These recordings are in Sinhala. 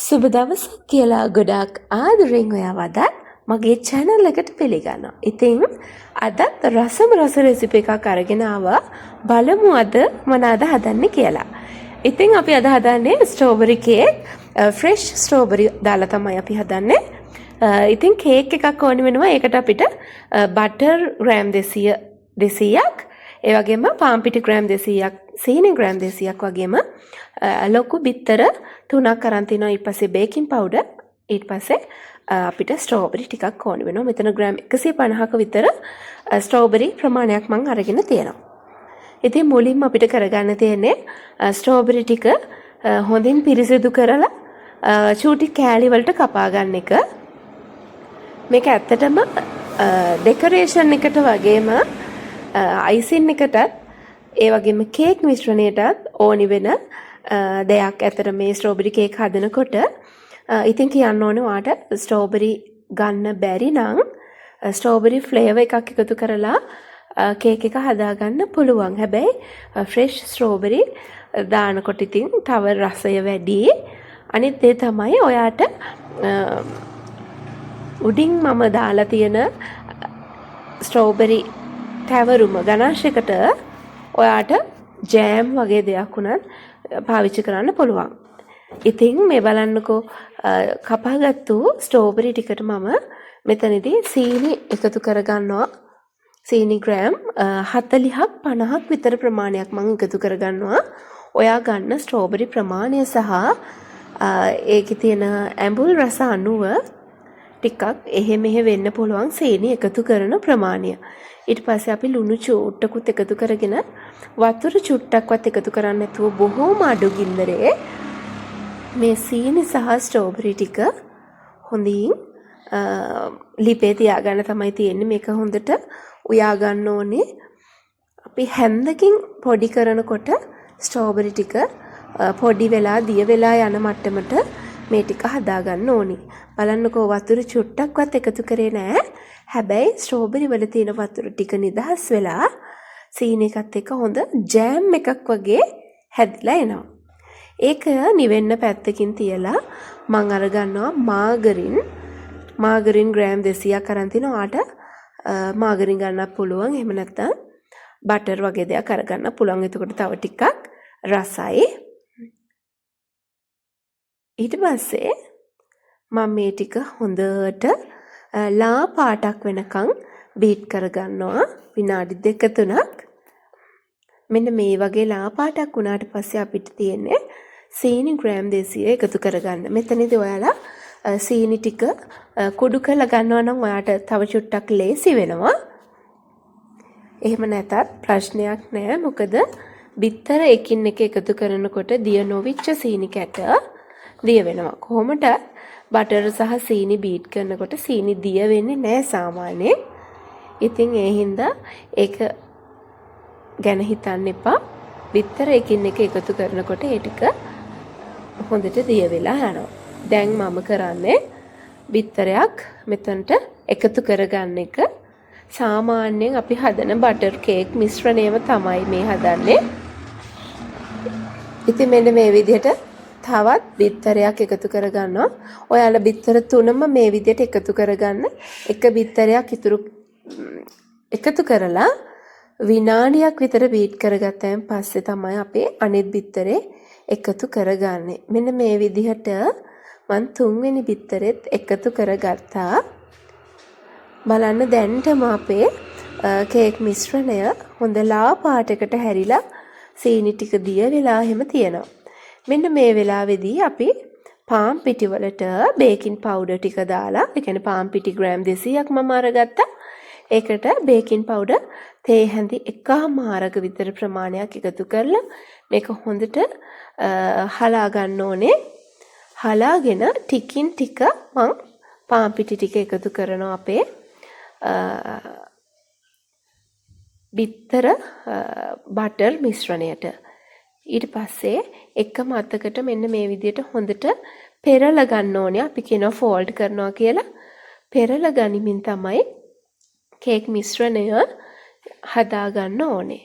සුබ දවසක් කියලා ගොඩාක් ආදරෙන් ඔයාව අදත් මගේ channel එකට පිළිගන්නවා. ඉතින් අදත් රසම රස රෙසිපි එකක් අරගෙන ආවා. බලමු අද මොනවාද හදන්නේ කියලා. ඉතින් අපි අද හදන්නේ ස්ට්‍රෝබෙරි කේක්. ෆ්‍රෙෂ් ස්ට්‍රෝබෙරි දාලා තමයි අපි හදන්නේ. ඉතින් කේක් එකක් ඕනි වෙනවා. ඒකට අපිට බටර් ග්‍රෑම් 200ක් ඒ වගේම පාන් පිටි ග්‍රෑම් 200ක් සීනි ග්‍රෑම් 200ක් වගේම ලොකු බිත්තර 3ක් අරන් තිනවා. ඊට පස්සේ බේකින් පවුඩර්, ඊට පස්සේ අපිට ස්ට්‍රෝබෙරි ටිකක් ඕන වෙනවා. මෙතන ග්‍රෑම් 150ක විතර ස්ට්‍රෝබෙරි ප්‍රමාණයක් මම අරගෙන තියෙනවා. ඉතින් මුලින්ම අපිට කරගන්න තියෙන්නේ ස්ට්‍රෝබෙරි ටික හොඳින් පිරිසිදු කරලා චූටි කෑලි වලට කපා ගන්න එක. මේක ඇත්තටම ඩෙකොරේෂන් එකට වගේම අයිසින් එකටත් ඒ වගේම කේක් මිශ්‍රණයටත් ඕනි වෙන දෙයක්. ඇතර මේ ස්ට්‍රෝබෙරි කේක් හදනකොට ඉතින් කියන්න ඕනේ ඔයාට ස්ට්‍රෝබෙරි ගන්න බැරි නම් ස්ට්‍රෝබෙරි ෆ්ලේවර් එකක් එකතු කරලා කේක් එක හදාගන්න පුළුවන්. හැබැයි ෆ්‍රෙෂ් ස්ට්‍රෝබෙරි දානකොට ඉතින් තව රසය වැඩි. අනිත් දේ තමයි ඔයාට උඩින් මම දාලා තියෙන ස්ට්‍රෝබෙරි තැවරුම ගණාශයකට ඔයාට ජෑම් වගේ දෙයක් උනත් පාවිච්චි කරන්න පුළුවන්. ඉතින් මේ බලන්නකෝ කපාගත්තු ස්ට්‍රෝබෙරි ටිකට මම මෙතනදී සීනි එකතු කරගන්නවා. සීනි ග්‍රෑම් 40ක් 50ක් විතර ප්‍රමාණයක් මම එකතු කරගන්නවා. ඔයා ගන්න ස්ට්‍රෝබෙරි ප්‍රමාණය සහ ඒකේ තියෙන ඇඹුල් රස අනුව ටිකක් එහෙ මෙහෙ වෙන්න පුළුවන් සීනි එකතු කරන ප්‍රමාණය. ඊට පස්සේ අපි ලුණු චූට්ටකුත් එකතු කරගෙන වතුර චුට්ටක්වත් එකතු කරන්නේ නැතුව බොහොම අඩු ගින්දරේ මේ සීනි සහ ස්ට්‍රෝබෙරි ටික හොඳින් ලිපේ තියාගන්න තමයි තියෙන්නේ. මේක හොඳට උයා ගන්න ඕනේ. අපි හැන්දකින් පොඩි කරනකොට ස්ට්‍රෝබෙරි ටික පොඩි වෙලා දිය වෙලා යන මට්ටමට මේ ටික හදා ගන්න ඕනේ. බලන්නකෝ වතුර චුට්ටක්වත් එකතු කරේ නැහැ. හැබැයි ස්ට්‍රෝබෙරි වල තියෙන වතුර ටික නිදහස් වෙලා සීනි එකත් එක්ක හොඳ ජෑම් එකක් වගේ හැදිලා එනවා. ඒක නිවෙන්න පැත්තකින් තියලා මම අර ගන්නවා මාගරින් ග්‍රෑම් 200ක් අරන් තිනවා. ඔයාට මාගරින් ගන්නත් පුළුවන්. එහෙම නැත්නම් බටර් වගේ දෙයක් අරගන්න පුළුවන්. එතකොට තව ටිකක් රසයි. ඊට පස්සේ මම මේ ටික හොඳට ලා පාටක් වෙනකන් බීට් කරගන්නවා විනාඩි 2-3ක්. මෙන්න මේ වගේ ලා පාටක් වුණාට පස්සේ අපිට තියෙන්නේ සීනි ග්‍රෑම් 200 එකතු කරගන්න. මෙතනදී ඔයාලා සීනි ටික කුඩු කරලා ගන්නවා නම් ඔයාට තව චුට්ටක් ලේසි වෙනවා. එහෙම නැතත් ප්‍රශ්නයක් නෑ. මොකද බිත්තර එකින් එක එකතු කරනකොට දිය නොවිච්ච සීනි කැට දිය වෙනවා. කොහොමද බටර් සහ සීනි බීට් කරනකොට සීනි දිය වෙන්නේ නෑ සාමාන්‍යයෙන්. ඉතින් ඒ හින්දා ඒක ගැන හිතන්න එපා. බිත්තර එකින් එක එකතු කරනකොට ඒ ටික හොඳට දිය වෙලා යනවා. දැන් මම කරන්නේ බිත්තරයක් මෙතනට එකතු කරගන්න එක. සාමාන්‍යයෙන් අපි හදන බටර් කේක් මිශ්‍රණයම තමයි මේ හදන්නේ. ඉතින් මෙන්න මේ විදිහට තවත් බිත්තරයක් එකතු කරගන්නවා. ඔයාලා බිත්තර 3ම මේ විදිහට එකතු කරගන්න. එක බිත්තරයක් එකතු කරලා විනාඩියක් විතර බීට් කරගත්තයින් පස්සේ තමයි අපේ අනිත් බිත්තරේ එකතු කරගන්නේ. මෙන්න මේ විදිහට මම 3 වෙනි බිත්තරෙත් එකතු කරගත්තා. බලන්න දැන්ටම අපේ කේක් මිශ්‍රණය හොඳ ලා පාටකට හැරිලා සීනි ටික දිය වෙලා එහෙම තියෙනවා. මෙන්න මේ වෙලාවේදී අපි පාන් පිටි වලට බේකින් පවුඩර් ටික දාලා, ඒ කියන්නේ පාන් පිටි ග්‍රෑම් 200ක් මම අරගත්තා. ඒකට බේකින් පවුඩර් තේ හැඳි 1/4ක විතර ප්‍රමාණයක් එකතු කරලා මේක හොඳට හලා ගන්න ඕනේ. හලාගෙන ටිකින් ටික මම පාන් පිටි ටික එකතු කරනවා අපේ බිත්තර බටර් මිශ්‍රණයට. ඊට පස්සේ එකම අතකට මෙන්න මේ විදිහට හොඳට පෙරලා ගන්න ඕනේ. අපි කියනවා ෆෝල්ඩ් කරනවා කියලා. පෙරලා ගනිමින් තමයි කේක් මිශ්‍රණය හදා ගන්න ඕනේ.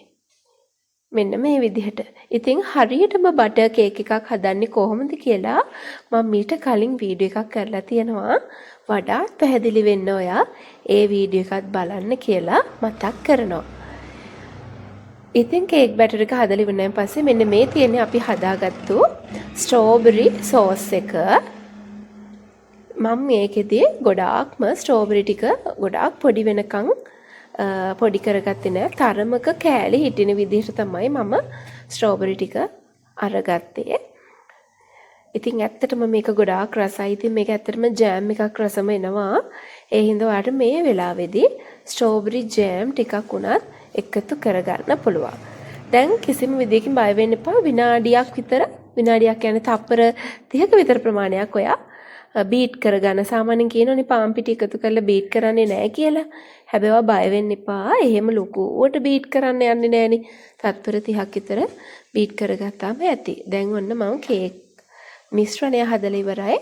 මෙන්න මේ විදිහට. ඉතින් හරියටම බටර් කේක් එකක් හදන්නේ කොහොමද කියලා මම මීට කලින් වීඩියෝ එකක් කරලා තියෙනවා. වඩාත් පැහැදිලි වෙන්න ඔයා ඒ වීඩියෝ එකත් බලන්න කියලා මතක් කරනවා. ඉතින් කේක් බැටර් එක හදලා ඉවරනන් පස්සේ මෙන්න මේ තියෙන්නේ අපි හදාගත්තු ස්ට්‍රෝබෙරි සෝස් එක. මම මේකෙදී ගොඩාක්ම ස්ට්‍රෝබෙරි ටික ගොඩාක් පොඩි වෙනකන් පොඩි කරගත්තේ නෑ. තරමක කෑලි හිටින විදිහට තමයි මම ස්ට්‍රෝබෙරි ටික අරගත්තේ. ඉතින් ඇත්තටම මේක ගොඩාක් රසයි. ඉතින් මේක ඇත්තටම ජෑම් එකක් රසම එනවා. ඒ හින්දා ඔයාලට මේ වෙලාවේදී ස්ට්‍රෝබෙරි ජෑම් ටිකක් උනත් එකතු කරගන්න පුළුවන්. දැන් කිසිම විදියකින් බය වෙන්න එපා. විනාඩියක් කියන්නේ තප්පර 30ක විතර ප්‍රමාණයක් ඔයා බීට් කරගන්න. සාමාන්‍යයෙන් කියනෝනේ පාන් පිටි එකතු කරලා බීට් කරන්නේ නැහැ කියලා. හැබැයි බය වෙන්න එපා. එහෙම ලොකුවට බීට් කරන්න යන්නේ නැහනේ. තත්පර 30ක් විතර බීට් කරගත්තාම ඇති. දැන් ඔන්න මම කේක් මිශ්‍රණය හදලා ඉවරයි.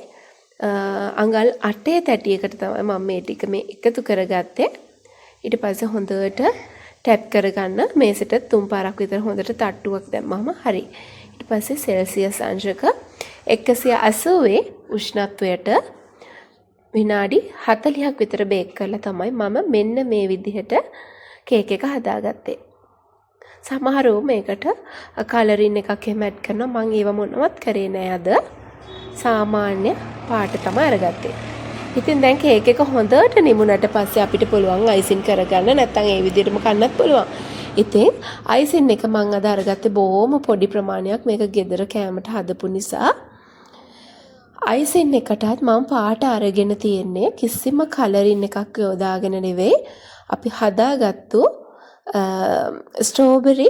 අඟල් 8 තැටියකට තමයි මම මේ ටික මේ එකතු කරගත්තේ. ඊට පස්සේ හොඳට ටැප් කරගන්න මේසෙට 3 පාරක් විතර හොඳට තට්ටුවක් දැම්මම හරි. ඊට පස්සේ සෙල්සියස් අංශක 180 උෂ්ණත්වයට විනාඩි 40ක් විතර බේක් කරලා තමයි මම මෙන්න මේ විදිහට කේක් එක හදාගත්තේ. සමහරව මේකට කලරින් එකක් එහෙම ඇඩ් කරනවා. මම ඒව මොනවත් කරේ නෑ අද. සාමාන්‍ය පාට තමයි අරගත්තේ. ඉතින් දැන් කේක් එක හොඳට නිමුණට පස්සේ අපිට පුළුවන් අයිසින් කරගන්න. නැත්නම් ඒ විදිහටම කන්නත් පුළුවන්. ඉතින් අයිසින් එක මම අද අරගත්තේ බොහොම පොඩි ප්‍රමාණයක්. මේක ගෙදර කෑමට හදපු නිසා අයිසින් එකටත් මම පාට අරගෙන තියෙන්නේ කිසිම කලරින් එකක් යොදාගෙන නෙවෙයි. අපි හදාගත්තු ස්ට්‍රෝබෙරි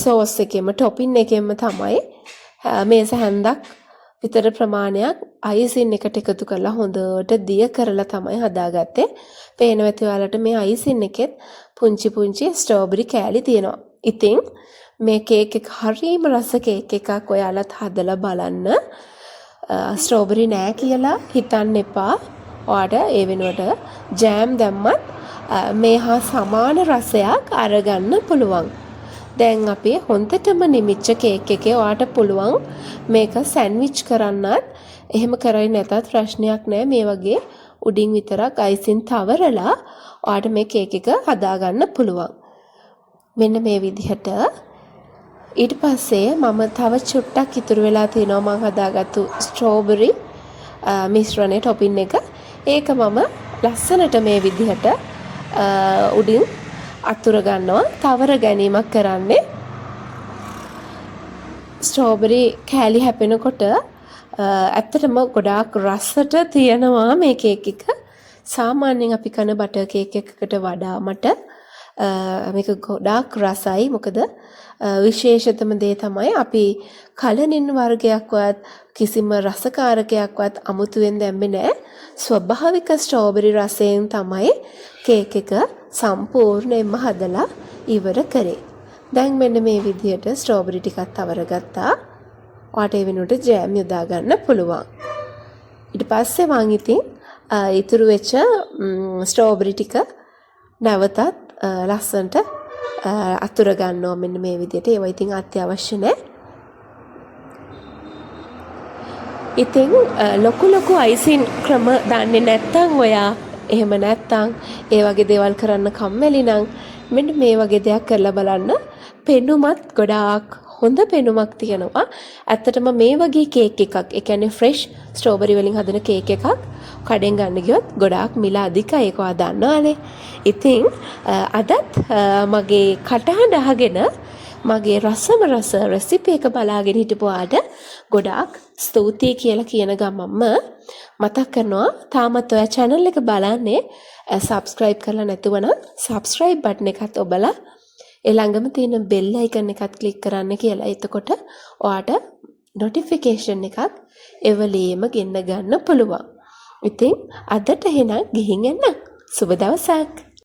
සෝස් එකෙම ටොපින් එකෙම තමයි මේස හැන්දක් විතර ප්‍රමාණයක් අයිසින් එකට එකතු කරලා හොඳට දිය කරලා තමයි හදාගත්තේ. පේනවා ඇති ඔයාලට මේ අයිසින් එකෙත් පුංචි පුංචි ස්ට්‍රෝබෙරි කෑලි තියෙනවා. ඉතින් මේ කේක් එක හරිම රස කේක් එකක්. ඔයාලත් හදලා බලන්න. ස්ට්‍රෝබෙරි නෑ කියලා හිතන්න එපා. ඔයාට ඒ වෙනුවට ජෑම් දැම්මත් මේ හා සමාන රසයක් අරගන්න පුළුවන්. දැන් අපි හොඳටම නිමිච්ච කේක් එකේ ඔයාට පුළුවන් මේක සෑන්ඩ්විච් කරන්නත්. එහෙම කරයි නැතත් ප්‍රශ්නයක් නෑ. මේ වගේ උඩින් විතරක් අයිසින් තවරලා ඔයාට මේ කේක් එක හදාගන්න පුළුවන්. මෙන්න මේ විදිහට. ඊට පස්සේ මම තව චුට්ටක් ඉතුරු වෙලා තියෙනවා මම හදාගත්තු ස්ට්‍රෝබෙරි මිශ්‍රණයේ ටොපින් එක. ඒක මම ලස්සනට මේ විදිහට උඩින් අතුර ගන්නවා. තවර ගැනීමක් කරන්නේ. ස්ට්‍රෝබෙරි කෑලි හැපෙනකොට ඇත්තටම ගොඩාක් රසට තියෙනවා මේ කේක් එක. සාමාන්‍යයෙන් අපි කන බටර් කේක් එකකට වඩා මට මේක ගොඩාක් රසයි. මොකද විශේෂතම දේ තමයි අපි කලනින් වර්ගයක්වත් කිසිම රසකාරකයක්වත් අමුතුවෙන් දැම්මේ නැහැ. ස්වභාවික ස්ට්‍රෝබෙරි රසයෙන් තමයි කේක් එක සම්පූර්ණයෙන්ම හදලා ඉවර කරේ. දැන් මෙන්න මේ විදිහට ස්ට්‍රෝබෙරි ටිකක් තවර ගත්තා. ඔයාට ඒ වෙනුවට ජෑම් යොදා ගන්න පුළුවන්. ඊට පස්සේ මම ඉතින් ඉතුරු වෙච්ච ස්ට්‍රෝබෙරි ටික නැවතත් ලස්සනට අතුර ගන්නවා මෙන්න මේ විදිහට. ඒවා ඉතින් අත්‍යවශ්‍ය නැහැ. ඉතින් ලොකු අයිසින් ක්‍රම දන්නේ නැත්නම් ඔයා එහෙම නැත්නම් ඒ වගේ දේවල් කරන්න කම්මැලි නම් මෙන්න මේ වගේ දෙයක් කරලා බලන්න. පෙනුමත් ගොඩාක් හොඳ පෙනුමක් තියෙනවා. ඇත්තටම මේ වගේ කේක් එකක්, ඒ කියන්නේ ෆ්‍රෙෂ් ස්ට්‍රෝබෙරි වලින් හදන කේක් එකක් කඩෙන් ගන්න ගියොත් ගොඩාක් මිල අධිකයි. ඒක ඔයා දන්නවනේ. ඉතින් අදත් මගේ කටහඬ අහගෙන මගේ රසම රස රෙසිපි එක බලාගෙන හිටපුවාට ගොඩාක් ස්තුතියි කියලා කියන ගමන්ම මතක් කරනවා තාමත් ඔයා channel එක බලන්නේ subscribe කරලා නැතුව නම් subscribe button එකත් ඔබලා ඒ ළඟම තියෙන bell icon එකත් click කරන්න කියලා. එතකොට ඔයාට notification එකක් එවලේම ගෙන්න ගන්න පුළුවන්. ඉතින් අදට එහෙනම් ගිහින් එන්න. සුබ දවසක්.